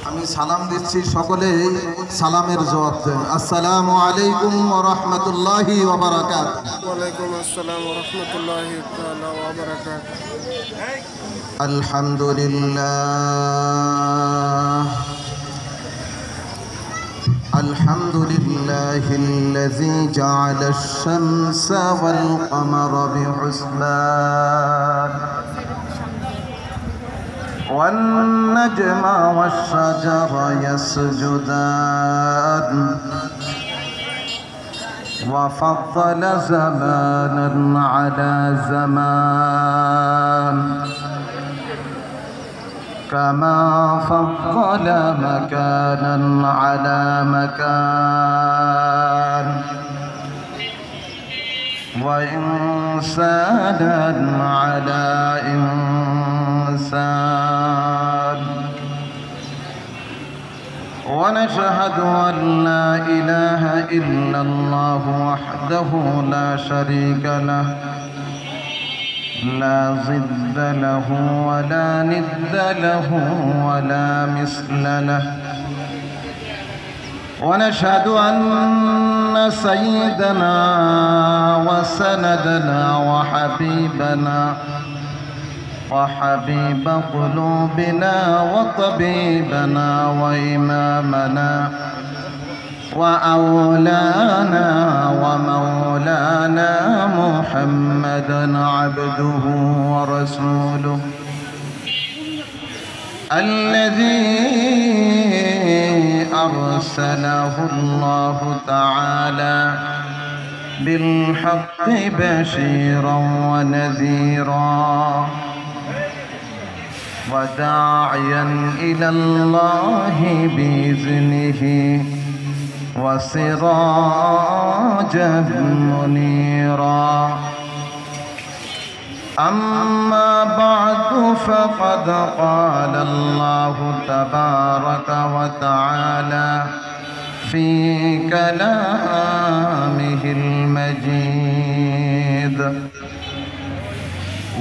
আমি সালাম দিচ্ছি, সকলে সালামের জবাব দেন। আসসালামু আলাইকুম ওয়া রাহমাতুল্লাহি ওয়া বারাকাতুহু। ওয়া আলাইকুম আসসালাম ওয়া রাহমাতুল্লাহি তাআলা ওয়া বারাকাতুহু। আলহামদুলিল্লাহ আলহামদুলিল্লাহিল্লাযী জা'আলা আশ-শামসা ওয়াল কামারা বিহুসবান والنجم والشجر يسجدان وفضل زمانا على زمان كما فضل مكانا على مكان وإنسانا على إنسان ونشهد أن لا إله إلا الله وحده لا شريك له لا ضد له ولا ند له ولا مثل له ونشهد أن سيدنا وسندنا وحبيب قلوبنا وطبيبنا وإمامنا وأولانا ومولانا محمدا عبده ورسوله الذي أرسله الله تعالى بالحق بشيرا ونذيرا وداعيا إلى الله بإذنه وسراجا منيرا أما بعد فقد قال الله تبارك وتعالى في كلامه المجيد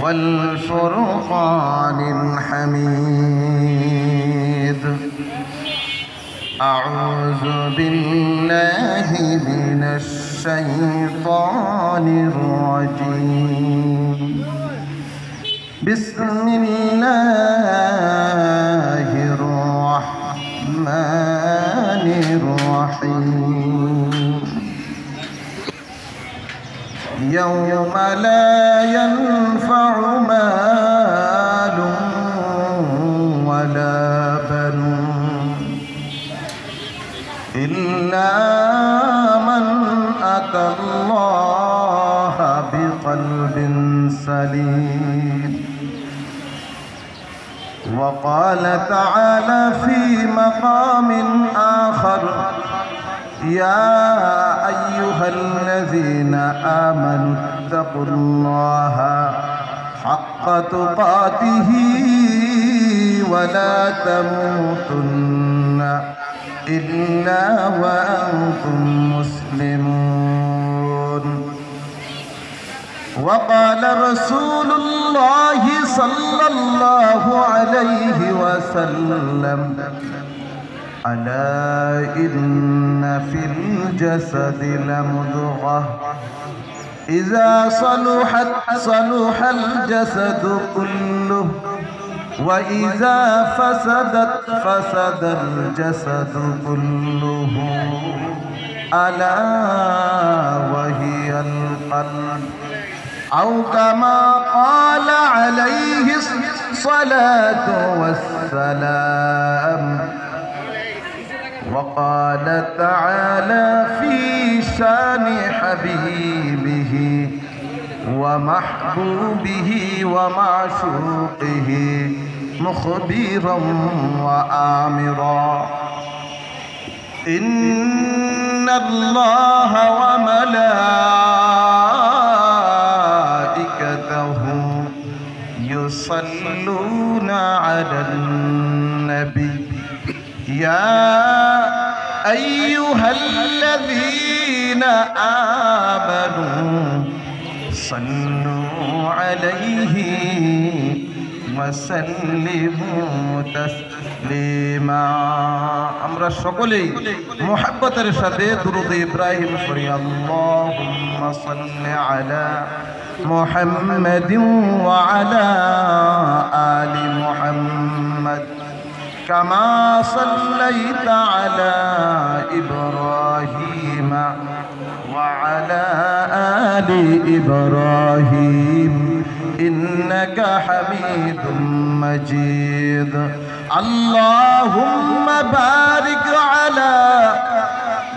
والفرقان الحميد أعوذ بالله من الشيطان الرجيم بسم الله الرحمن الرحيم يوم لا ينفع مال ولا بنون إلا من أتى الله بقلب سليم وقال تعالى في مقام آخر يا أيها الذين آمنوا اتقوا الله حق تقاته ولا تموتن إلا وأنتم مسلمون وقال رسول الله صلى الله عليه وسلم ألا إن في الجسد لمضغة إذا صلحت صلح الجسد كله وإذا فسدت فسد الجسد كله ألا وهي القلب أو كما قال عليه الصلاة والسلام وقال تعالى في شان حبيبه ومحبوبه ومعشوقه مخبرا وآمرا إن الله وملائكته يصلون على النبي يا أيها الذين آمنوا صلوا عليه وسلموا تسليما আমরা সকলেই মুহাব্বতের সাথে দুরূদ ইব্রাহিম পড়ি আল্লাহুম্মা সাল্লি আলা মুহাম্মাদিন ওয়া আলা আলি মুহাম্মাদ কামা সাল্লাইতা আলা ইব্রাহিম ওয়া আলা আলি ইব্রাহিম إنك حميد مجيد اللهم بارك على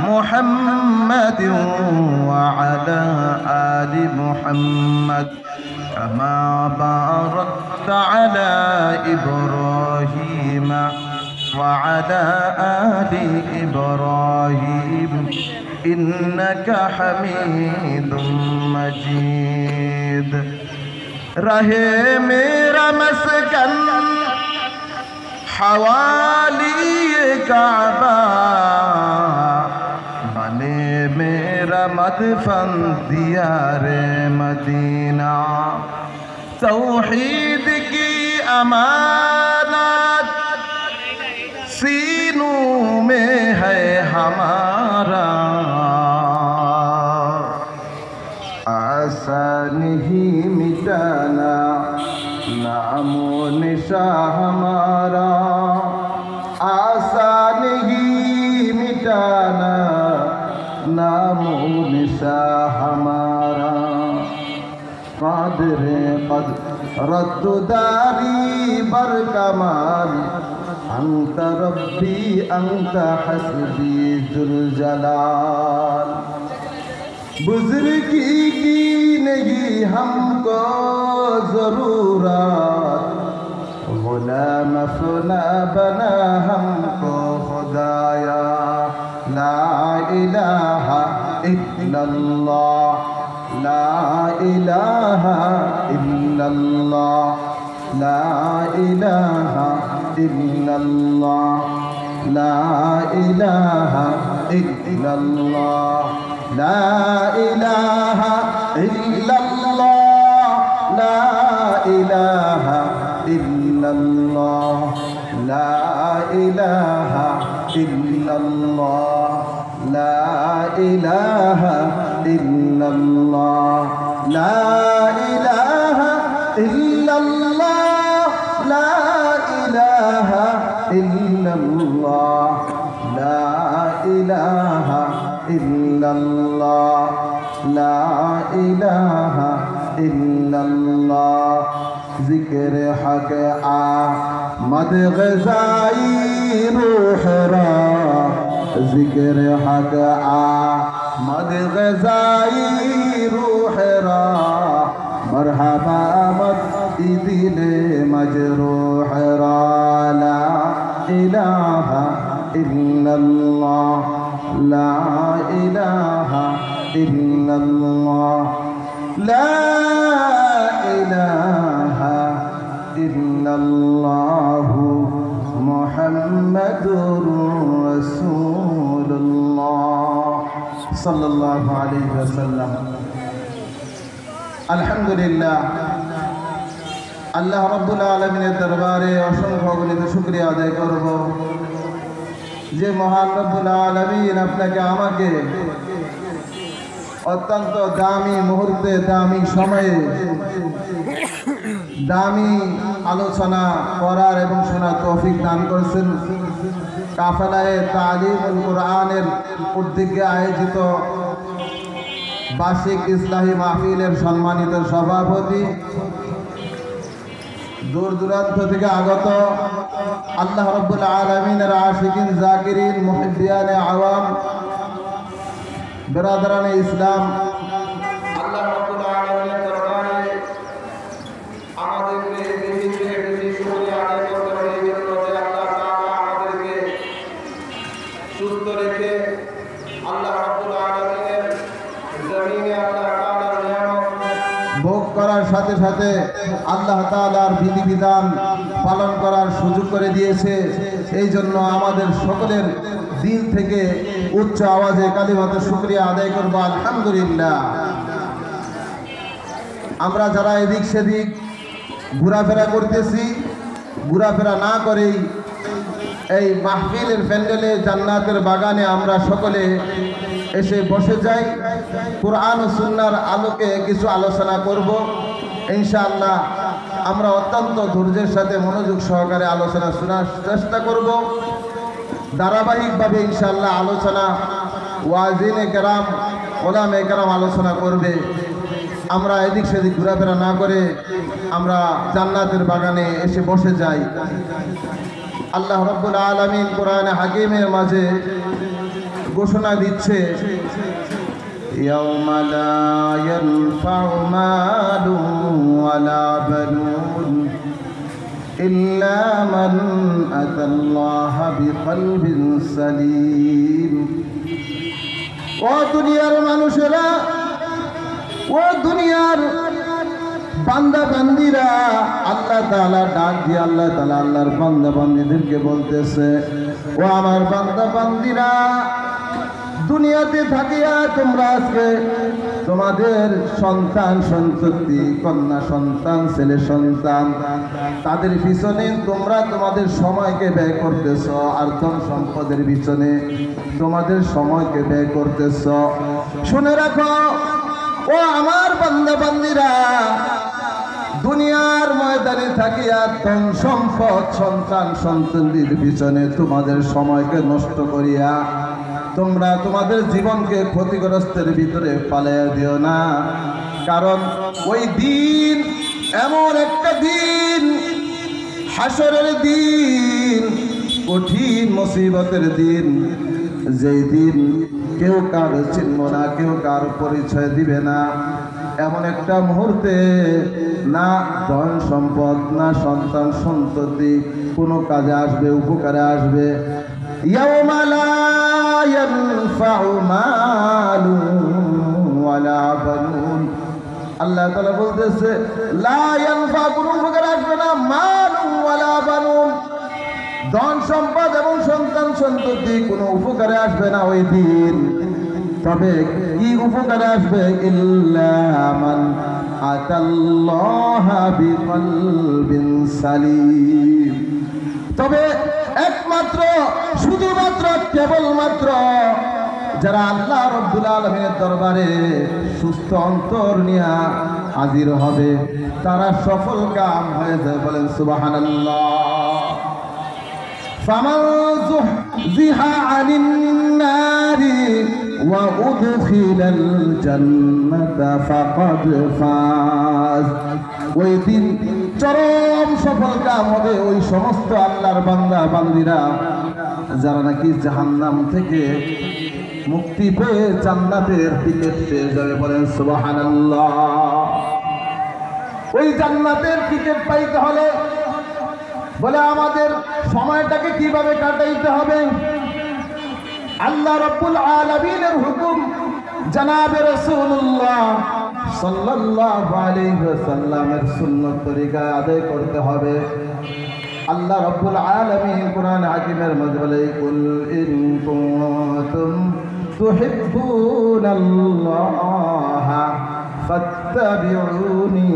محمد وعلى آل محمد كما باركت على إبراهيم وعلى آل إبراهيم إنك حميد مجيد रहे मेरा मस्कन हवाली काबा बने मेरा मदफन दियारे मदीना तौहीद की अमानत सीनों में है हमारा आशा नहीं मिटाना नामो निशा हमारा आशा नहीं मिटाना नामो निशा हमारा कादिर रद्द दारी बर कमाल अंत रब्बी अंत हस्बी जुल जलाल बुजुर्गी की नहीं हमको जरूरत गुलाम फना बना हमको खुदाया ला इलाहा इल्लल्लाह ला इलाहा इल्लल्लाह ला इलाहा इल्लल्लाह ला इलाहा इल्लल्लाह لا إله إلا الله لا إله إلا الله لا إله إلا الله لا إله إلا الله لا إله إلا الله لا إله إلا الله لا إله إلا الله لا إله إلا الله ذكر حق آمد غذائی روح را ذکر حق آمد غذائی روح را مرحبا آمد دل مجروح را لا إله إلا الله لا إله إلا الله لا إله إلا الله محمد رسول الله صلى الله عليه وسلم الحمد لله আল্লাহ রাব্বুল আলামিনের দরবারে অসংখ্য গণিত শুকরিয়া আদায় করব যে মহান রব্বুল আলামিন আপনাকে আমাকে অত্যন্ত দামি মুহূর্তে দামি সময়ে দামি আলোচনা করার এবং শোনার তৌফিক দান করেছেন। কাফেলায়ে তালিমুল কোরআনের উদ্যোগে আয়োজিত বার্ষিক ইসলাহি মাহফিলের সম্মানিত সভাপতি, দূর দূরান্ত থেকে আগত আল্লাহ রাব্বুল আলামিনের আশিকিন জাকিরিন মুহিব্বিয়ানে আওয়াম বিরাদরানে ইসলাম, আল্লাহ রাব্বুল আলামিনের দরবারে আমাদেরকে বেশি শুকরিয়া আদায় করতে হবে এই জন্য যে আল্লাহ তাআলা আমাদেরকে সুস্থ রেখে আল্লাহ রাব্বুল আলামিনের জমিনে আল্লাহ তাআলার নিয়ামত ভোগ করার সাথে সাথে আল্লাহ তাআলার বিধিবিধান পালন করার সুযোগ করে দিয়েছে। এই জন্য আমাদের সকলের দিল থেকে উচ্চ আওয়াজে কালিমাতে শুকরিয়া আদায় করব আলহামদুলিল্লাহ। আমরা যারা এদিক সেদিক ঘোরাফেরা করতেছি, ঘোরাফেরা না করেই এই মাহফিলের প্যান্ডেলে জান্নাতের বাগানে আমরা সকলে এসে বসে যাই। কোরআন ও সুন্নাহর আলোকে কিছু আলোচনা করব ইনশাআল্লাহ। আমরা অত্যন্ত ধৈর্যের সাথে মনোযোগ সহকারে আলোচনা শোনার চেষ্টা করব। ধারাবাহিকভাবে ইনশাআল্লাহ আলোচনা ওয়াজিনে কেরাম ওলামে কেরাম আলোচনা করবে। আমরা এদিক সেদিক ঘোরাফেরা না করে আমরা জান্নাতের বাগানে এসে বসে যাই। আল্লাহ রাব্বুল আলামিন কোরআনে হাকিমের মাঝে ঘোষণা দিচ্ছে, ইয়াউমা লা ইয়ানফাউ মালুন ওয়ালা বানুন ইল্লা মান আতাল্লাহা বিকলবিন সালিম। ও দুনিয়ার মানুষেরা, ও দুনিয়ার বান্দা বান্দিরা, আল্লাহ তাআলা ডাক দিয়ে আল্লাহ তাআলা আল্লাহর বান্দা বান্দিদেরকে বলতেছে, ও আমার বান্দা বান্দিরা, দুনিয়াতে থাকিয়া তোমরা আজকে তোমাদের সন্তান সন্ততি, কন্যা সন্তান, ছেলে সন্তান, তাদের পিছনে তোমরা তোমাদের সময়কে ব্যয় করতেছ, আর ধন সম্পদের পিছনে তোমাদের সময়কে ব্যয় করতেছ। শুনে রাখো ও আমার বান্দা বান্দিরা, দুনিয়ার ময়দানে থাকিয়া ধন সম্পদ, সন্তান সন্ততির পিছনে তোমাদের সময়কে নষ্ট করিয়া তোমরা তোমাদের জীবনকে ক্ষতিগ্রস্তের ভিতরে পালাইয়া দিও না। কারণ ওই দিন এমন একটা দিন, হাসরের দিন, কঠিন মুসিবতের দিন, যেই দিন কেউ কার চিনব না, কেউ কার পরিচয় দিবে না। এমন একটা মুহূর্তে না ধন সম্পদ না সন্তান সন্ততি কোনো কাজে আসবে, উপকারে আসবে। ইয়াউমা লা ইয়ানফাউ মালুন ওয়ালা বানুন, আল্লাহ তাআলা বলতেছে লা ইয়ানফা, কোনো উপকারে আসবে না, মালুন ওয়ালা বানুন, ধন সম্পদ এবং সন্তান সন্ততি কোনো উপকারে আসবে না ওই দিন। তবে কি উপকারে আসবে? ইল্লা মান আতাল্লাহা বিকলবিন সালিম, তবে একমাত্র শুধুমাত্র কেবলমাত্র যারা আল্লাহ রাব্বুল আলামিনের দরবারে সুস্থ অন্তর নিয়ে হাজির হবে তারা সফল কাম হয়ে যায়। বলেন সুবহানাল্লাহ। ফামান যুহজিহা আনিন নারি ওয়া উদখিলাল জান্নাতা ফাকাদ ফাজ, ওই দিন চরম সফল কাম হবে ওই সমস্ত আল্লাহর বান্দা বান্দিরা যারা নাকি জাহান্নাম থেকে মুক্তি পেয়ে জান্নাতের টিকিট পেয়ে যাবে। বলেন সুবহানাল্লাহ। ওই জান্নাতের টিকিট পাইতে হলে বলে আমাদের সময়টাকে কিভাবে কাটাইতে হবে? আল্লাহ রাব্বুল আলামিনের হুকুম জনাবে রাসূলুল্লাহ সাল্লাল্লাহু আলাইহি ওয়াসাল্লামের সুন্নাত তরিকা আদায় করতে হবে। আল্লাহ রাব্বুল আলামিন কোরআন হাকিমের মধ্যে বলে, কুল ইন কুনতুম তুহিব্বুনাল্লাহা ফাত্তাবিউনি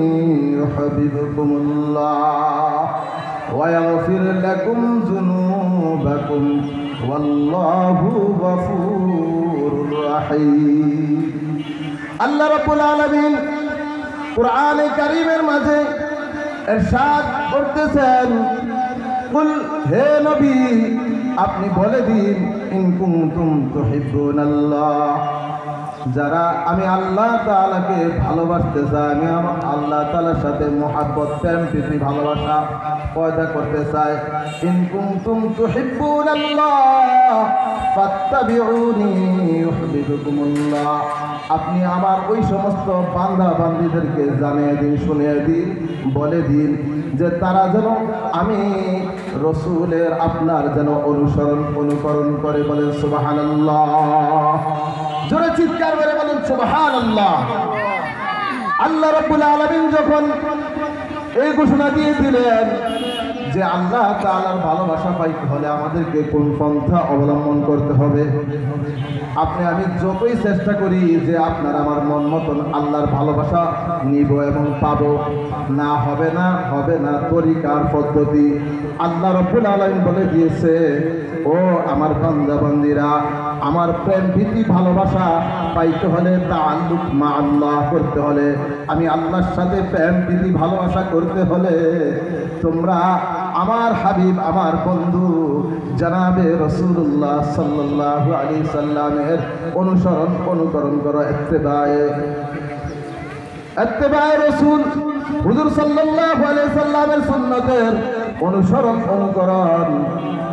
ইউহিব্বুকুমুল্লাহ ওয়া ইয়াগফির লাকুম যুনুবাকুম ওয়াল্লাহু গফুরুর রাহিম। আল্লাহ রাব্বুল আলামিন কোরআনে কারীমের মাঝে ইরশাদ করতেছেন, কুল, হে নবী আপনি বলে দিন, ইন কুনতুম তুহিব্বুনাল্লাহ, যারা আমি আল্লাহ তাআলাকে ভালোবাসতে চাই, আমি আমার আল্লাহ তাআলার সাথে মহব্বত, প্রেম প্রীতি ভালোবাসা পয়দা করতে চাই, ইন কুনতুম তুহিব্বুনাল্লাহ ফাত্তাবিউনি ইউহিব্বুকুমুল্লাহ, আপনি আমার ওই সমস্ত বান্দা বান্দীদেরকে জানিয়ে দিন, শুনিয়ে দিন, বলে দিন যে তারা যেন আমি রসুলের আপনার যেন অনুকরণ করে বলেন সুবহানাল্লাহ। জোরে চিৎকার করে বলেন সুবহানাল্লাহ। আল্লাহ রাব্বুল আলামিন যখন এই ঘোষণা দিয়ে দিলেন যে আল্লাহ তাআলার ভালোবাসা পাইতে হলে আমাদেরকে কোন পন্থা অবলম্বন করতে হবে, আপনি আমি যতই চেষ্টা করি যে আপনার আমার মন মতন আল্লাহর ভালোবাসা নিব এবং পাবো, না হবে না তরিকার পদ্ধতি। আল্লাহ রাব্বুল আলামিন বলে দিয়েছে, ও আমার বান্দা বান্দিরা, আমার প্রেম প্রীতি ভালোবাসা পাইতে হলে তাআল্লুক মা আল্লাহ করতে হলে, আমি আল্লাহর সাথে প্রেম প্রীতি ভালোবাসা করতে হলে তোমরা আমার হাবিব আমার বন্ধু জনাবে রাসূলুল্লাহ সাল্লাল্লাহু আলাইহি সাল্লামের অনুকরণ করো। ইত্তেবায়ে রাসূল হুজুর সাল্লাল্লাহু আলাইহি সাল্লামের সুন্নতের অনুকরণ।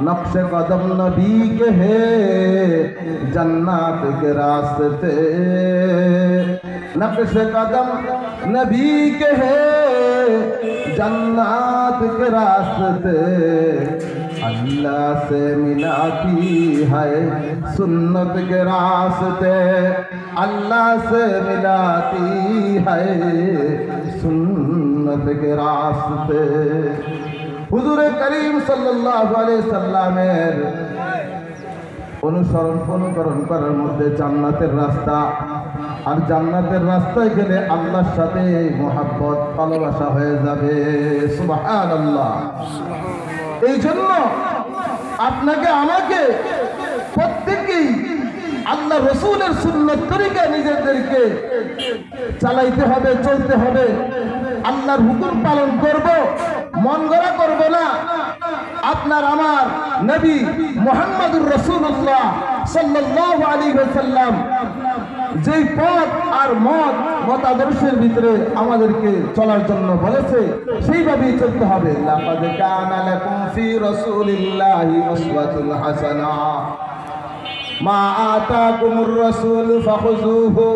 নকশে কদম নবী के है जन्नत के रास्ते, नक्शे कदम नबी के है जन्नत के रास्ते, अल्लाह से मिलाती है सुन्नत के रास्ते, अल्लाह से मिलाती है सुन्नत के रास्ते। হুজুরে করিম সাল্লাল্লাহু আলাইহি সাল্লামের অনুকরণ করার মধ্যে জান্নাতের রাস্তা, আর জান্নাতের রাস্তায় গেলে আল্লাহর সাথে মহব্বত ভালোবাসা হয়ে যাবে। সুবহানাল্লাহ। এই জন্য আপনাকে আমাকে প্রত্যেকেই আল্লাহ রসুলের সুন্নত তরিকা নিজেদেরকে চালাইতে হবে, চলতে হবে। আল্লাহর হুকুম পালন করব, মন গড়া করব না। আপনার আমার নবী মুহাম্মদুর রাসূলুল্লাহ সাল্লাল্লাহু আলাইহি ওয়াসাল্লাম যেই পথ আর মতাদর্শের ভিতরে আমাদেরকে চলার জন্য বলেছে সেইভাবেই চলতে হবে। লাকাদ কানা লাকুম ফি রাসূলিল্লাহি উসওয়াতুন হাসানাহ, মা আতাকুমুর রাসূল ফাখুযুহু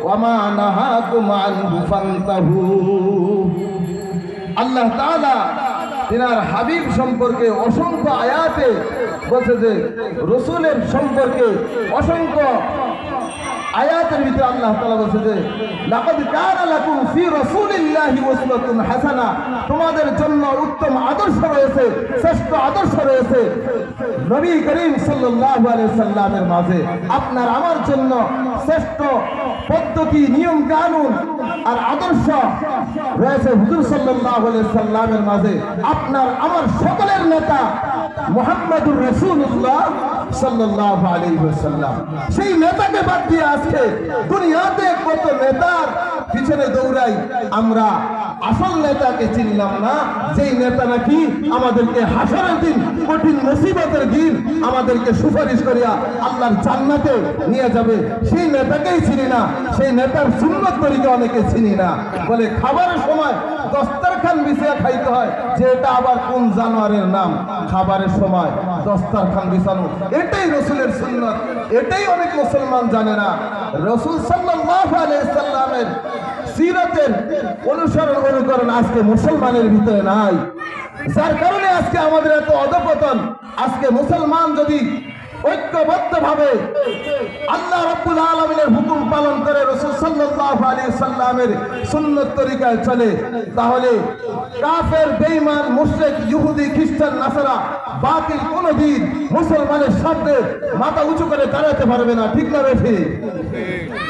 ওয়া মা নাহাকুম আনহু ফান্তাহু। আল্লাহ তাআলা তিনার হাবিব সম্পর্কে অসংখ্য আয়াতে বলছে যে রাসূলের সম্পর্কে অসংখ্য আয়াতের ভিতরে আল্লাহ তাআলা বলছে যে লাকাদ কানা লাকুম ফি রাসূলিল্লাহি উসওয়াতুন হাসানা, তোমাদের জন্য উত্তম আদর্শ রয়েছে, শ্রেষ্ঠ আদর্শ রয়েছে নবী করিম সাল্লাল্লাহু আলাইহি সাল্লামের মাঝে। আপনার আমার জন্য শ্রেষ্ঠ পদ্ধতি, নিয়ম কানুন আর আদর্শ রয়েছে হুজুর সাল্লাল্লাহু আলাইহি সাল্লামের মাঝে। আপনার আমার সকলের নেতা মুহাম্মদুর রাসূলুল্লাহ সাল্লাল্লাহু আলাইহি ওয়াসাল্লাম। সেই নেতাকে বাদ দিয়ে আজকে দুনিয়াতে কত নেতার পিছনে দৌড়াই, আমরা আসল নেতাকে চিনলাম না, যেই নেতা নাকি আমাদেরকে হাসরের দিন কঠিন মুসিবতের দিন আমাদেরকে সুপারিশ করিয়া আল্লাহর জান্নাতে নিয়ে যাবে, সেই নেতাকেই চিনি না। সেই নেতার সুন্নত তরিকা অনেকে চিনি না। বলে খাবারের সময় দস্তরখান বিছিয়ে খাইতে হয়, যে এটা আবার কোন জানোয়ারের নাম। খাবারের সময় দস্তরখান বিছানো, এটাই রাসূলের সুন্নত, এটাই অনেক মুসলমান জানে না। রাসূল সাল্লাল্লাহু আলাইহি সাল্লামের সিরাতের অনুকরণ আজকে মুসলমানের ভিতরে নাই, যার কারণে আজকে আমাদের এত অধঃপতন। আজকে মুসলমান যদি ঐক্যবদ্ধভাবে আল্লাহ রাব্বুল আলামিনের হুকুম পালন করে, রাসূল সাল্লাল্লাহু আলাইহি সাল্লামের সুন্নত তরিকায় চলে, তাহলে কাফের, বেঈমান, মুশরিক, ইহুদি, খ্রিস্টান, নাসারা বাতিল কোনদিন মুসলমানের সামনে মাথা উঁচু করে দাঁড়াতে পারবে না। ঠিক না বেঠি?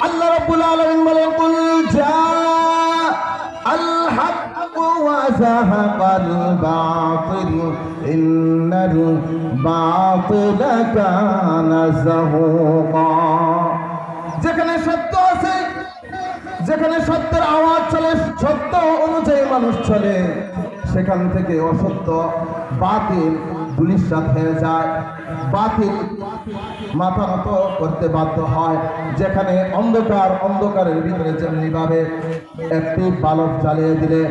আল্লাহ রাব্বুল আলামিন বলেন, কুল জা আল হক ওয়া যাহাকাল বাতিল ইন্নাল বাতিলা কানা যাহুকা। যেখানে সত্য আছে, যেখানে সত্যের আওয়াজ চলে, সত্য অনুযায়ী মানুষ চলে, সেখান থেকে অসত্য, বাতিল ধূলিসাৎ হয়ে যায়, বাতিল মাথা নত করতে বাধ্য হয়। যেখানে অন্ধকারের ভিতরে যেমনি ভাবে একটি বালক জ্বালিয়ে দিলে,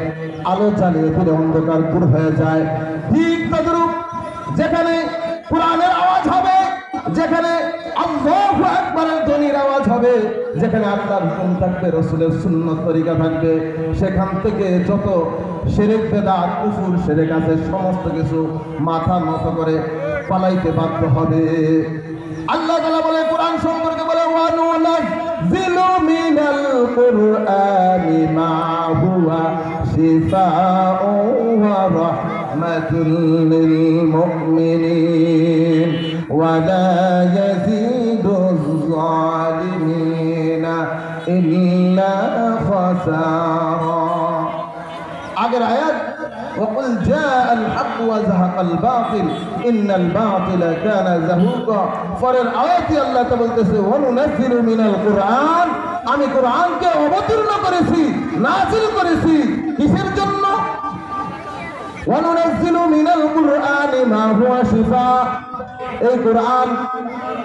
আলো জ্বালিয়ে দিলে অন্ধকার দূর হয়ে যায়, ঠিক তদ্রূপ যেখানে কোরআনের আওয়াজ হবে, যেখানে আল্লাহু আকবারের ধ্বনির আওয়াজ হবে যেখানে আল্লাহর হুকুম থাকবে, রাসূলের সুন্নাত তরিকা থাকবে, সেখান থেকে যত শিরক বেদাত কুফর শিরক আছে সমস্ত কিছু মাথা নত করে পালাইতে বাধ্য হবে। আল্লাহ তাআলা বলে কোরআন সম্পর্কে বলে ওয়া নুনাজ্জিলু মিনাল কুরআনি মা হুয়া শিফাউন ওয়া রাহমাতুল লিল মুমিনিন ওয়া লা ইয়াজিদুজ যালিমিনা ইল্লা খাসারা। আগের আয়াত وقل جاء الحق وزهق الباطل ان الباطل كان زهوقا। পরের আয়াতে আল্লাহ তা বলতেছে ওয়ানুনাজ্জিলু মিনাল কুরআন, আমি কোরআনকে অবতীর্ণ করেছি, নাযিল করেছি কিসের জন্য? ওয়ানুনাজ্জিলু মিনাল কুরআনি মা হুয়া শিফা। এই কোরআন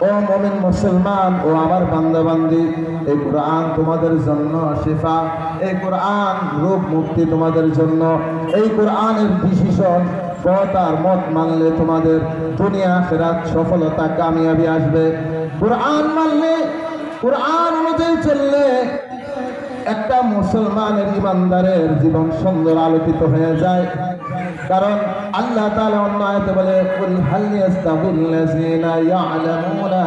ও মুমিন মুসলমান ও আমার বান্দা বান্দি, এই কোরআন তোমাদের জন্য শিফা, এই কোরআন রোগ মুক্তি তোমাদের জন্য। এই কোরআনের ডিসিশন পথ আর মত মানলে তোমাদের দুনিয়া আখিরাত সফলতা কামিয়াবি আসবে। কোরআন মানলে, কোরআন অনুযায়ী চললে একটা মুসলমানের ইমানদারের জীবন সুন্দর আলোকিত হয়ে যায়। কারণ আল্লাহ তাআলা অন্য আয়াতে বলে কুল হাল ইয়াস্তাবিল্লাযিনা ইয়ালামুনা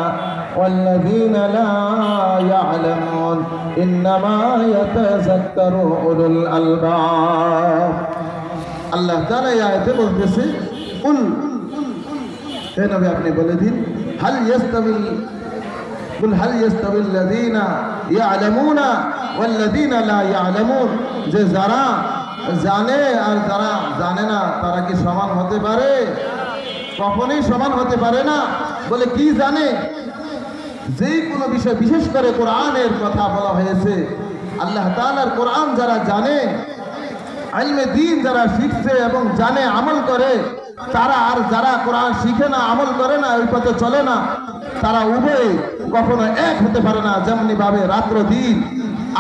ওয়াল্লাযিনা লা ইয়ালামুন ইন্নামা ইয়াতাযাক্কারু উলুল আলবাব। আল্লাহ তাআলা এই আয়াতে বলতেছে কুল, হে নবী আপনি বলে দিন হাল ইয়াস্তাবিল কুল হাল ইয়াস্তাবিল্লাযিনা ইয়ালামুনা ওয়াল্লাযিনা লা ইয়ালামুন, যে যারা জানে আর যারা জানে না তারা কি সমান হতে পারে? কখনোই সমান হতে পারে না। বলে কি জানে? যে কোনো বিষয়, বিশেষ করে কোরআনের কথা বলা হয়েছে। আল্লাহ তাআলার কোরআন যারা জানে, ইলমে দ্বীন যারা শিখছে এবং জানে আমল করে, তারা আর যারা কোরআন শিখে না আমল করে না ওই পথে চলে না, তারা উভয়ে কখনো এক হতে পারে না। যেমনি ভাবে রাত্র দিন,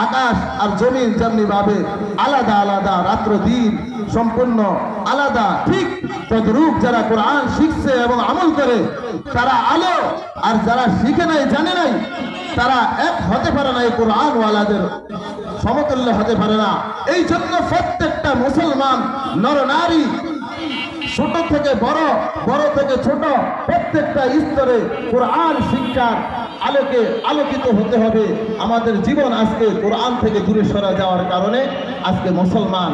আকাশ আর জমিন যেমনি ভাবে আলাদা আলাদা, রাত্র দিন সম্পূর্ণ আলাদা, ঠিক তদ্রূপ যারা কোরআন শিখছে এবং আমল করে তারা আলো, আর যারা শিখে নাই জানে নাই তারা এক হতে পারে না, এই কোরআন ওয়ালাদের সমতুল্য হতে পারে না। এই জন্য প্রত্যেকটা মুসলমান নর নারী, ছোট থেকে বড়, বড় থেকে ছোট, প্রত্যেকটা স্তরে কোরআন শিক্ষার আলোকে আলোকিত হতে হবে। আমাদের জীবন আজকে কোরআন থেকে দূরে সরে যাওয়ার কারণে আজকে মুসলমান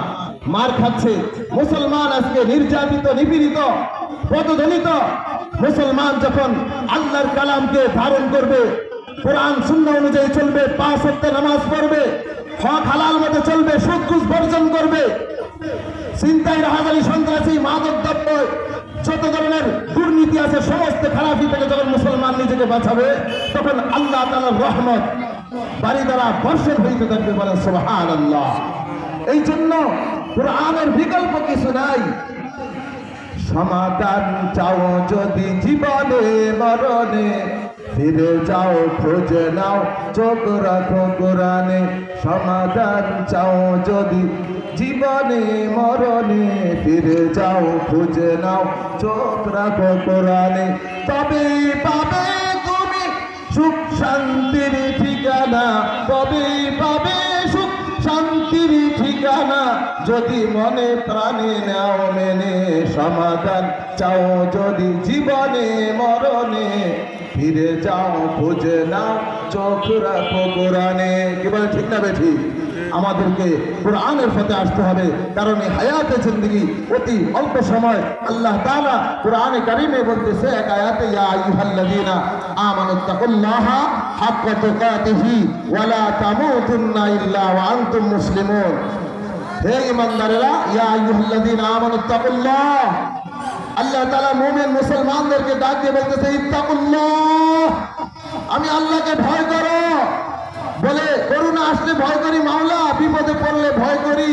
মার খাচ্ছে, মুসলমান আজকে নির্যাতিত, নিপীড়িত, পদদলিত। মুসলমান যখন আল্লাহর কালামকে ধারণ করবে, কোরআন সুন্নাহ অনুযায়ী চলবে, 5 ওয়াক্ত নামাজ পড়বে, হক হালাল মতে চলবে, সুদ ঘুষ বর্জন করবে, চিন্তায় রাহাজানি সন্ত্রাসী মাদক দ্রব্য যত ধরনের দুর্নীতি আছে সমস্ত খারাপি থেকে যখন মুসলমান নিজেকে বাঁচাবে, তখন আল্লাহ তাআলার রহমত বাড়ি দ্বারা বর্ষণ হইতে থাকবে। বলেন সুবহানাল্লাহ। এই জন্য কোরআনের বিকল্প কিছু নাই। সমাধান চাও যদি জীবনে মরণে, ফিরে যাও খুঁজে নাও চোখ রাখো কোরআনে। সমাধান চাও যদি জীবনে মরণে, ফিরে যাও খুঁজে নাও চোখ রাখো কোরআনে। তবেই পাবে তুমি সুখ শান্তির ঠিকানা, তবেই পাবে সুখ শান্তির ঠিকানা, যদি মনে প্রাণে নাও মেনে। সমাধান চাও যদি জীবনে মরণে, ফিরে যাও খুঁজে নাও চোখ রাখো কোরআনে। কি বলে ঠিক না বেঠি? আমাদেরকে কোরআনের পথে আসতে হবে, কারণ এই হায়াতে জিন্দেগি অতি অল্প সময়। আল্লাহ তাআলা কোরআনে কারিমে বলতেছে এক আয়াতে, ইয়া আইয়ুহাল্লাযীনা আমানুত্তাকুল্লাহা হাক্কা তুকাতিহি ওয়া লা তামুতুন্না ইল্লা ওয়া আনতুম মুসলিমুন। হে ঈমানদারেরা, ইয়া আইয়ুহাল্লাযীনা আমানুত্তাকুল্লাহ, আল্লাহ তাআলা মুমিন মুসলমানদেরকে ডাক দিয়ে বলতেছে ইত্তাকুল্লাহ, আমি আল্লাহকে ভয় করো। বলে করোনা আসলে ভয় করি মাওলা, বিপদে পড়লে ভয় করি,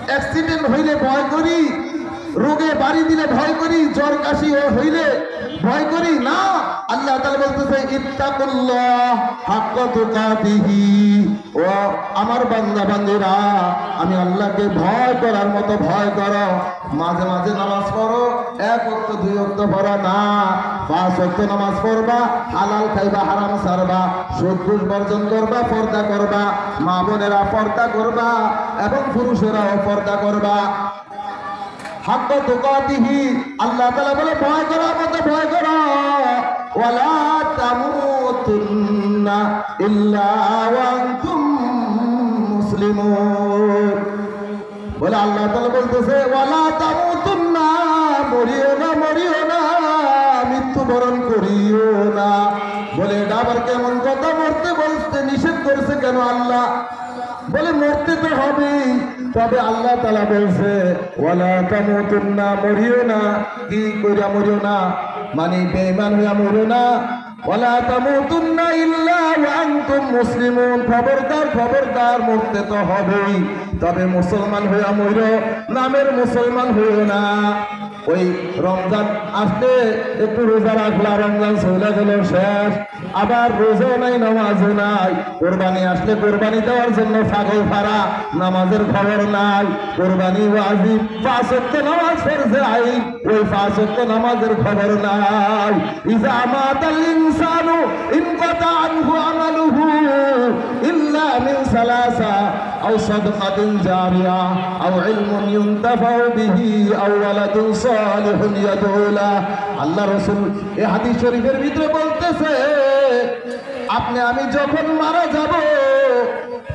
অ্যাক্সিডেন্ট হইলে ভয় করি, রোগে বাড়ি দিলে ভয় করি, জ্বর কাশি হইলে ভয় করি না। আল্লাহ তাআলা বলতেছে ইত্তাকুল্লাহ হাক্কা তুকাতিহি, ও আমার বান্দা বান্দীরা আমি আল্লাহকে ভয় করার মতো ভয় করো। মাঝে মাঝে নামাজ পড়ো, এক ওয়াক্ত দুই ওয়াক্ত পড়ো না, 5 ওয়াক্ত নামাজ পড়বা, হালাল খাইবা হারাম ছাড়বা, সুদ ঘুষ বর্জন করবা, পর্দা করবা, মা বোনেরা পর্দা করবা এবং পুরুষেরাও পর্দা করবা। হাক্কা তুকাতিহি, আল্লাহ তাআলা বলে ভয় করার মতো ভয় করো। ওয়ালা তামুতুন্না ইল্লা ওয়া আনতুম মুসলিমুন, বলে আল্লাহ তাআলা বলতেছে ওয়ালা তামুতুন্না, মরিও না মরিও না, মৃত্যুবরণ করিও না। বলে এটা আবার কেমন কথা, মরতে বলতে নিষেধ করছে কেন আল্লাহ? বলে মরতে তো হবেই, তবে আল্লাহ তাআলা বলছে ওয়ালা তামুতুন্না, মরিও না। কি কইরা মরিও না? মানে বেঈমান হইয়া মরিও না। ওয়ালা তামুতুন্না ইল্লা ওয়া আনতুম মুসলিমুন, খবরদার খবরদার মরতে তো হবেই, তবে মুসলমান হইয়া মরিও, নামের মুসলমান হইও না। ওই রমজান আসলে একটু রোজা রাখলা, রমজান চলে গেল শেষ, আবার রোজাও নাই নামাজও নাই। কোরবানি আসলে কোরবানি দেওয়ার জন্য পাগল ফারা, নামাজের খবর নাই। কোরবানি ওয়াজিব, 5 ওয়াক্ত নামাজ ফরজে আইন, ওই 5 ওয়াক্ত নামাজের খবর নাই। ইজা মাতাল ইনসানু ইনকাতা আনহু আমালুহু ইল্লা মিন সালাসা আও সাদকাতিন জারিয়া আও ইলমুন ইউনতাফাউ বিহি আও ওয়ালাদুন সালিহুন ইয়াদউ লাহ। আল্লাহ রাসূল এই হাদিস শরীফের ভিতরে বলতেছে আপনি আমি যখন মারা যাব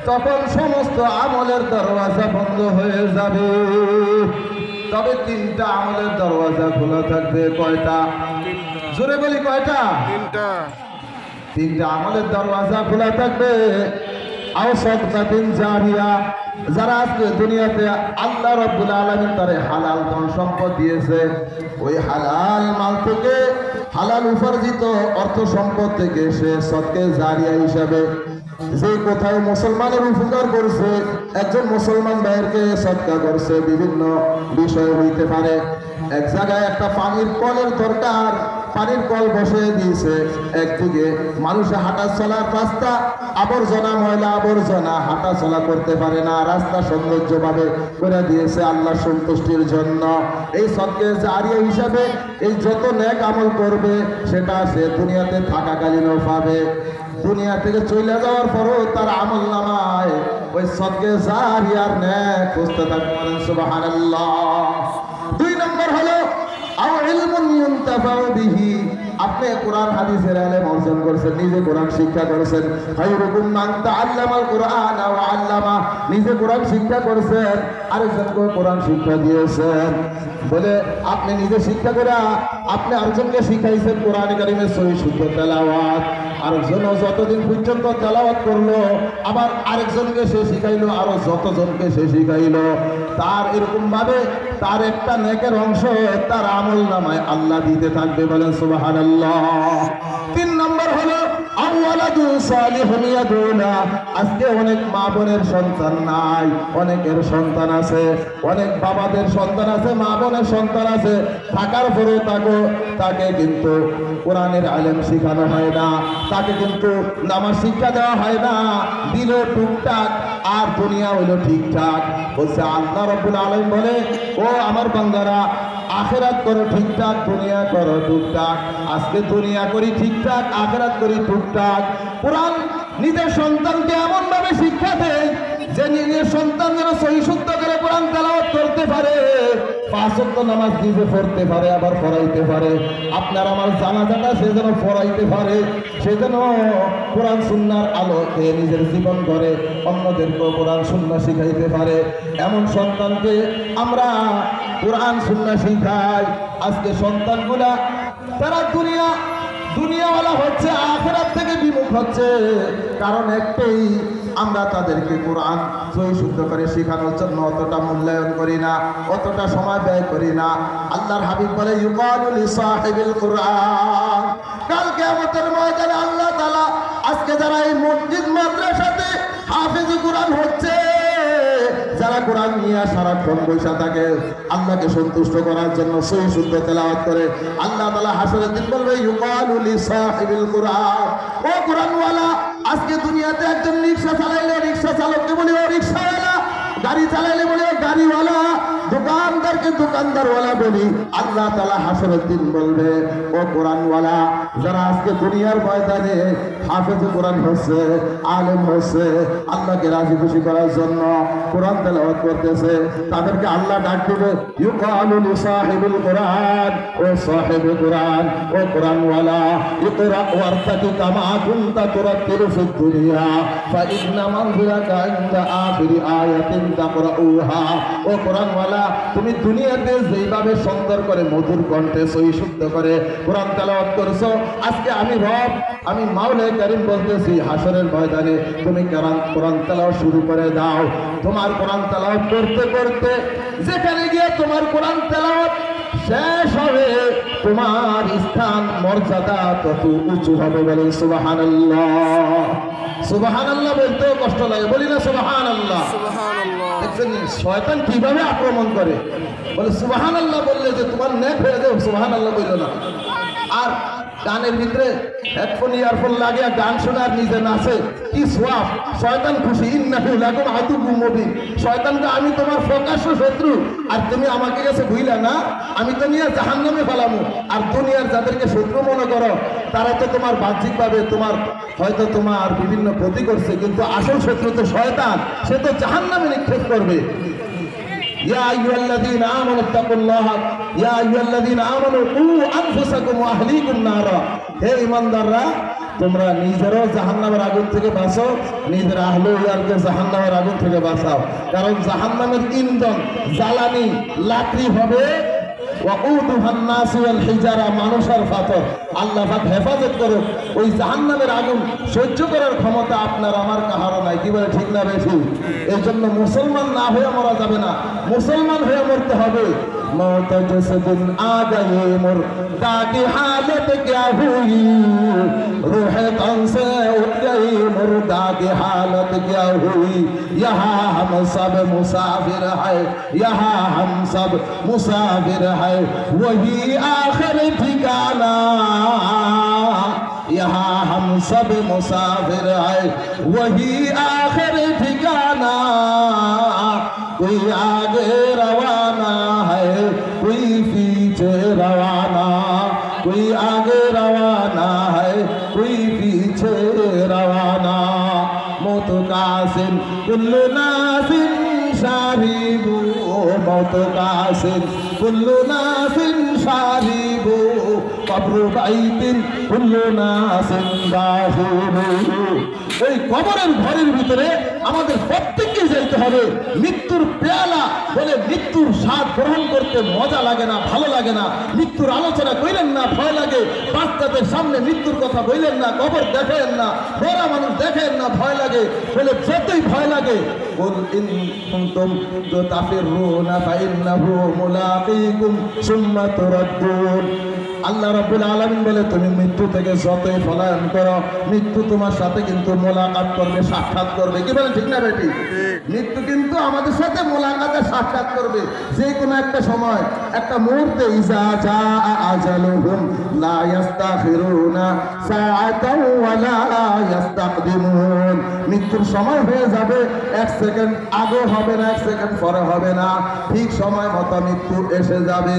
তখন সমস্ত আমলের দরওয়াজা বন্ধ হয়ে যাবে, তবে 3টা আমলের দরওয়াজা খোলা থাকবে। কয়টা? জোরে বলি কয়টা? 3টা আমলের দরওয়াজা খোলা থাকবে। আও সাদকাতিন জারিয়া, যারা আজকে দুনিয়াতে আল্লাহ রাব্বুল আলামিন তারে হালাল ধন সম্পদ দিয়েছে, ওই হালাল মাল থেকে, হালাল উপার্জিত অর্থ সম্পদ থেকে সে সদকা জারিয়া হিসাবে যে কোথাও মুসলমানের উপকার করছে, একজন মুসলমান ভাইয়েরকে সদকা করছে, বিভিন্ন বিষয় হইতে পারে। এক জায়গায় একটা পানির কলের দরকার, পানির কল বসিয়ে দিয়েছে, একদিকে মানুষে হাঁটা চলার রাস্তা আবর্জনা, ময়লা আবর্জনা, হাঁটা চলা করতে পারে না, রাস্তা সৌন্দর্যভাবে করে দিয়েছে আল্লাহ সন্তুষ্টির জন্য। এই সদকা জারিয়া হিসাবে এই যত নেক আমল করবে সেটা সে দুনিয়াতে থাকাকালীনও পাবে, দুনিয়া থেকে চলে যাওয়ার পরও তার আমল নামায় ওই সদকা জারিয়ার নেক খুঁজতে থাকবেন। সুবহানাল্লাহ। 2 নম্বর হলো আও ইলমুন ইউনতাফাউ বিহি, আপনি কোরআন হাদিসের ইলম অর্জন করেছেন, নিজে কোরআন শিক্ষা করেছেন। খায়রুকুম মান তাআল্লামাল কুরআনা ওয়া আল্লামা, নিজে কোরআন শিক্ষা করেছেন, আরেকজনকে কোরআন শিক্ষা দিয়েছেন। বলে আপনি নিজে শিক্ষা করে আপনি আরেকজনকে শিখাইছেন কোরআন কারীমের সহি শুদ্ধ তেলাওয়াত, আরেকজনও যতদিন পর্যন্ত তেলাওয়াত করলো আবার আরেকজনকে সে শিখাইলো, আরো যতজনকে সে শিখাইলো, তার এরকম ভাবে তার একটা নেকের অংশ তার আমল নামায় আল্লাহ দিতে থাকবে। বলেন সুবহানাল্লাহ। 3 নম্বর হলো আওয়ালাদুন সালিহুন ইয়াদউ লাহ, আজকে অনেক মা বোনের সন্তান নাই, অনেকের সন্তান আছে, অনেক বাবাদের সন্তান আছে, মা বোনের সন্তান আছে, থাকার পরেও তাকে কিন্তু কোরআনের ইলম শেখানো হয় না, তাকে কিন্তু নামাজ শিক্ষা দেওয়া হয় না, দিল টুকটাক আর দুনিয়া হইল ঠিকঠাক। বলছে আল্লাহ রাব্বুল আলামিন বলে ও আমার বান্দারা, আখিরাত করো ঠিকঠাক, দুনিয়া করো টুকটাক। আজকে দুনিয়া করি ঠিকঠাক, আখিরাত করি টুকটাক। কোরআন নিজের সন্তানকে এমন ভাবে শিক্ষা দেয় যে নিজের সন্তান যেন সহি শুদ্ধ করে কোরআন তেলাওয়াত করতে পারে, 5 ওয়াক্ত নামাজ নিজে পড়তে পারে, আবার পড়াইতে পারে। আপনার আমার জানাজাটা সে যেন পড়াইতে পারে, সে যেন কোরআন সুন্নাহর আলোকে নিজের জীবন করে অন্যদেরকেও কোরআন সুন্নাহ শিখাইতে পারে। এমন সন্তানকে আমরা কোরআন সুন্নাহ শিখাই। আজকে সন্তানগুলা তারা দুনিয়াওয়ালা হচ্ছে, আখিরাত থেকে বিমুখ হচ্ছে, কারণ একটাই, আমরা তাদেরকে কোরআন সহি শুদ্ধ করে শেখানোর জন্য অতটা মূল্যায়ন করি না, অতটা সময় ব্যয় করি না। আল্লাহর হাবিব বলে ইউকালু লিসাহিবিল কুরআন, কাল কিয়ামতের ময়দানে আল্লাহ তাআলা আজকে যারা এই মসজিদ মাদ্রাসাতে হাফেজ কুরআন হচ্ছে, যারা কোরআন নিয়ে সারাক্ষণ বৈশা থাকে আল্লাহকে সন্তুষ্ট করার জন্য সহি শুদ্ধ তেলাওয়াত করে, আল্লাহ তাআলা হাসরের দিন বলবে ইউকালু লিসাহিবিল কুরআন, ও কোরআনওয়ালা। আজকে দুনিয়াতে একজন রিকশা চালাইলে রিকশা চালককে বলি ও রিকশাওয়ালা, গাড়ি চালাইলে বলি ও গাড়িওয়ালা, দোকানদারকে দোকানদারওয়ালা বলি। আল্লাহ তাআলা হাসরের দিন বলবে ও কোরআনওয়ালা, যারা আজকে দুনিয়ার ময়দানে হাফেজ কোরআন হচ্ছে, আলেম হচ্ছে, আল্লাহকে রাজি খুশি করার জন্য কোরআন তেলাওয়াত করতেছে, তাদেরকে আল্লাহ ডাক দিবে ইউকালু লিসাহিবিল কুরআন, ও সাহিবে কোরআন, ও কোরআনওয়ালা, ইকরা ওয়ারতাকি কামা কুনতা তুরাত্তিলু ফিদ দুনিয়া ফাইন্না মানজিলাকা ইনদা আখিরি আয়াতিন তাকরাউহা। ও কোরআনওয়ালা, তুমি দুনিয়াতে যেইভাবে সুন্দর করে মধুর কণ্ঠে সহি শুদ্ধ করে কোরআন তেলাওয়াত করছো, আজকে আমি রব, আমি মাওলা কারীম বলতেছি হাসরের ময়দানে তুমি কোরআন তেলাওয়াত শুরু করে দাও। তোমার কোরআন তেলাওয়াত করতে করতে যেখানে গিয়ে তোমার কোরআন তেলাওয়াত শেষ হবে, তোমার স্থান মর্যাদা তত উঁচু হবে। বলেন সুবহানাল্লাহ। সুবহানাল্লাহ বলতেও কষ্ট লাগে, বলি না সুবহানাল্লাহ। সুবহানাল্লাহ। দেখছেন শয়তান কিভাবে আক্রমণ করে, বলে সুবহানাল্লাহ বললে যে তোমার নেক হয়ে যাবে, সুবহানাল্লাহ বললো না। আর কানের ভিতরে হেডফোন ইয়ারফোন লাগিয়ে গান শোনার নিজে নাচে, কি সোয়াব, শয়তান খুশি। ইন্নাহু লাকুম আদুউম মুবিন, শয়তানকে আমি তোমার প্রকাশ্য শত্রু, আর তুমি আমাকে কাছে ভুইলা না, আমি তো নিয়ে জাহান্নামে ফেলামু। আর দুনিয়ার যাদেরকে শত্রু মনে করো তারা তো তোমার বাহ্যিকভাবে তোমার হয়তো তোমার বিভিন্ন ক্ষতি করছে, কিন্তু আসল শত্রু তো শয়তান, সে তো জাহান্নামে নিক্ষেপ করবে। ইয়া আইয়ুহাল্লাযীনা আমানু তাকুল্লাহ, ইয়া আইয়ুহাল্লাযীনা আমানু কু আনফুসাকুম ওয়া আহলিকুম নারা, হে ঈমানদাররা তোমরা নিজেরাও জাহান্নামের আগুন থেকে বাঁচো, নিজের আহলে ইয়ারকে জাহান্নামের আগুন থেকে বাঁচাও। কারণ জাহান্নামের ইন্ধন জ্বালানি লাকড়ি হবে ওয়াকুদুহান নাস ওয়াল হিজারা, মানুষ আর পাথর। আল্লাহ পাক হেফাজত করুক, ওই জাহান্নামের আগুন সহ্য করার ক্ষমতা আপনার আমার কাহারও নাই। কি বলে ঠিক না বেশি? এই জন্য মুসলমান না হয়ে মরা যাবে না, মুসলমান হয়ে মরতে হবে। मौत जिस दिन आ गए मुर्दा की हालत क्या हुई, रूह तन से उठ गई मुर्दा की हालत क्या हुई। यहाँ हम सब मुसाफिर है, यहाँ हम सब मुसाफिर है, वही आखिर ठिकाना। यहाँ हम सब मुसाफिर है, वही आखिर ठिकाना। कोई आगे रवाना है, कोई पीछे रवाना, कोई आगे रवाना है, कोई पीछे रवाना। मौत कासिम कुल्लु नासिन शारिबू, मौत कासिम कुल्लु नासिन शारिबू, कब्र বাইতিন কুল্লু নাসিন দাখিলু। এই কবরের ঘরের ভিতরে আমাদের প্রত্যেককে যেতে হবে। মৃত্যুর পেয়ালা বলে মৃত্যুর স্বাদ গ্রহণ করতে মজা লাগে না, ভালো লাগে না। মৃত্যুর আলোচনা কইলেন না, ভয় লাগে। বাচ্চাদের সামনে মৃত্যুর কথা বললেন না, কবর দেখেন না, বড় মানুষ দেখেন না, ভয় লাগে। বলে যতই ভয় লাগে কুল ইন কুনতুম তাফিরুনা ফাইন্নাহু মুলাকীকুম সুম্মা তুরাদ্দুন। আল্লাহ রাব্বুল আলামিন বলে তুমি মৃত্যু থেকে যতই পলায়ন করো, মৃত্যু তোমার সাথে কিন্তু মোলাকাত করবে, সাক্ষাৎ করবে। কি বলেন ঠিক না বেটি? মৃত্যু কিন্তু আমাদের সাথে মোলাকাতে সাক্ষাৎ করবে যে কোনো একটা সময়, একটা মুহূর্তে। ইজা জা আজালুহুম লা ইস্তাখিরুনা সাআতাও ওয়া লা ইস্তাকদিমুন। মৃত্যুর সময় হয়ে যাবে, এক সেকেন্ড আগে হবে না, এক সেকেন্ড পরে হবে না, ঠিক সময় মতো মৃত্যু এসে যাবে।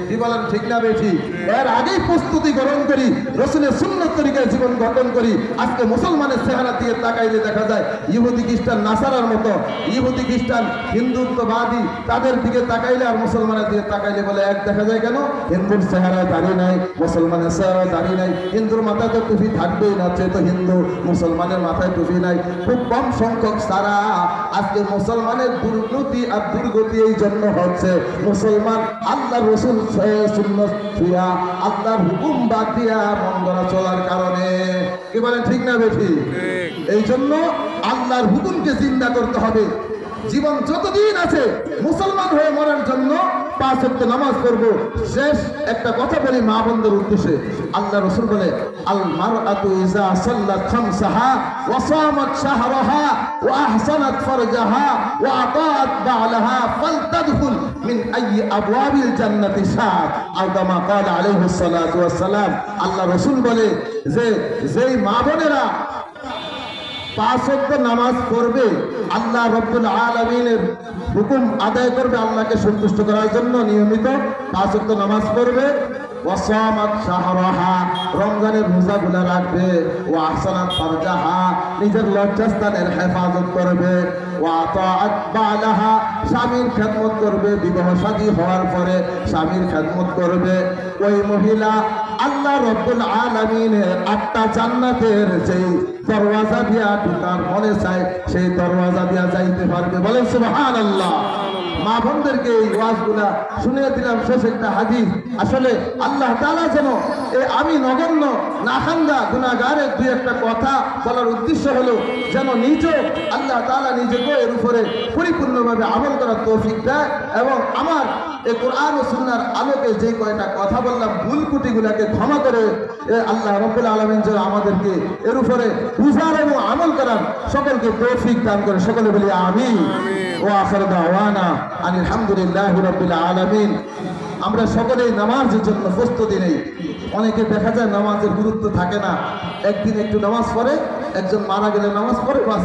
কি বলেন ঠিক না বেটি? এর আগেই প্রস্তুতি গ্রহণ করি, রাসূলের সুন্নাত তরিকায় জীবন গঠন করি। আজকে মুসলমানের চেহারা দিয়ে তাকাইলে দেখা যায় ইহুদি খ্রিস্টান নাসারার মতো। ইহুদি খ্রিস্টান হিন্দুত্ববাদী তাদের দিকে তাকাইলে আর মুসলমানের দিকে তাকাইলে বলে এক দেখা যায়। কেন? হিন্দুর চেহারায় দাঁড়িয়ে নাই, মুসলমানের চেহারায় দাঁড়িয়ে নাই। হিন্দুর মাথায় তো টুপি থাকবেই না, সে তো হিন্দু। মুসলমানের মাথায় টুপি নাই, খুব কম সংখ্যক ছাড়া। আজকে মুসলমানের দুর্গতি আর দুর্গতি এই জন্য হচ্ছে মুসলমান আল্লাহ রসুল সুন্নাত ছুঁয়া, আল্লাহর হুকুম বাদ দিয়া মন গড়া চলার কারণে। কি বলেন ঠিক না বেঠি? এই জন্য আল্লাহর হুকুমকে জিন্দা করতে হবে। জীবন যতদিন আছে মুসলমান হয়ে মরার জন্য 5 ওয়াক্ত নামাজ পড়বো। শেষ একটা কথা বলি মা বোনদের উদ্দেশ্যে, আল্লাহ রাসূল বলে আল মারআতু ইযা সাল্লাত খামসাহা ওয়া সামাত শাহরাহা ওয়া আহসানাত ফারজাহা ওয়া আতাআত বা'লাহা ফালতাদখুল মিন আইয়ি আবওয়াবিল জান্নাতি শাআত আও কামা ক্বালা আলাইহিস সালাতু ওয়াস সালাম। আল্লাহ রাসূল বলে যে যেই মা বোনেরা 5 ওয়াক্ত নামাজ পড়বে, আল্লাহ রাব্বুল আলামিনের হুকুম আদায় করবে, আল্লাহকে সন্তুষ্ট করার জন্য নিয়মিত 5 ওয়াক্ত নামাজ পড়বে, ওয়াসামাত শাহরাহা রমজানের রোজাগুলো রাখবে, ওয়া আহসানাত ফারজাহা নিজের লজ্জাস্থানের হেফাজত করবে, ওয়া আতাআত বা'লাহা স্বামীর খেদমত করবে, বিবাহ শাদী হওয়ার পরে স্বামীর খেদমত করবে, ওই মহিলা আল্লাহ রাব্বুল আলামিনের 8টা জান্নাতের যেই দরওয়াজা দিয়া ঢোকার মনে চায় সেই দরওয়াজা দিয়া যাইতে পারবে। বলেন সুবহানাল্লাহ। মা বোনদেরকে এই ওয়াজগুলা শুনিয়ে দিলাম। শেষ একটা হাদিস, আসলে আল্লাহ তাআলা যেন আমি নগণ্য নাখান্দা গুনাহগারের দুই একটা কথা বলার উদ্দেশ্য হলো যেন নিজে আল্লাহ তাআলা নিজেকে এর উপরে পরিপূর্ণভাবে আমল করার তৌফিক দেয়, এবং আমার এই কোরআন ও সুন্নাহর আলোকে যে কয়টা কথা বললাম ভুল ত্রুটিগুলোকে ক্ষমা করে আল্লাহ রাব্বুল আলামিন যেন আমাদেরকে এর উপরে বুঝার এবং আমল করার সকলকে তৌফিক দান করে। সকলে বলি আমিন। ওয়া আখিরু দাওয়ানা আলহামদুলিল্লাহি রাব্বিল আলামিন। আমরা সকলেই নামাজের জন্য প্রস্তুতি নেই। অনেকে দেখা যায় নামাজের গুরুত্ব থাকে না, একদিন একটু নামাজ পড়ে, একজন মারা গেলে নামাজ পড়ে, বাস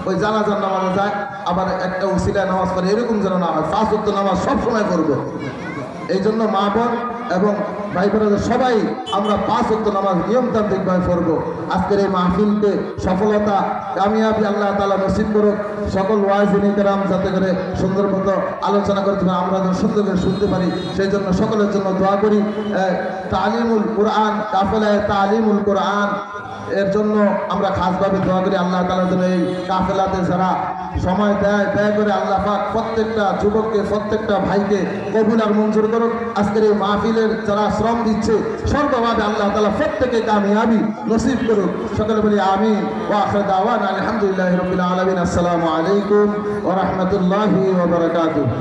ওই জানাজার নামাজে যায়, আবার একটা উসিলায় নামাজ পড়ে, এরকম যেন না হয়। 5 ওয়াক্ত নামাজ সবসময় পড়বো। এই জন্য মা বোন এবং ভাই বোনেরা সবাই আমরা 5 ওয়াক্ত নামাজ নিয়মতান্ত্রিকভাবে পড়বো। আজকের এই মাহফিলকে সফলতা কামিয়াবি আল্লাহ তাআলা নসিব করুক। সকল ওয়াইজিন কেরাম যাতে করে সুন্দর মতো আলোচনা করতে পারি, আমরা যেন সুন্দর করে শুনতে পারি, সেই জন্য সকলের জন্য দোয়া করি। তালিমুল কোরআন, কাফেলায়ে তালিমুল কোরআন এর জন্য আমরা খাসভাবে দোয়া করি। আল্লাহ তাআলা যেন এই কাফেলাতে যারা সময় ব্যয় করে আল্লাহ পাক প্রত্যেকটা যুবককে, প্রত্যেকটা ভাইকে কবুল আর মঞ্জুর করুক। আজকের এই মাহফিলের যারা শ্রম দিচ্ছে সর্বভাবে আল্লাহ তাআলা প্রত্যেকে কামিয়াবি নসিব করুক। সকলে বলি আমিন। ওয়া আখিরু দাওয়ানা আলহামদুলিল্লাহি রাব্বিল আলামিন। আসসালামু আলাইকুম ওয়া রাহমাতুল্লাহি ওয়া বারাকাতুহু।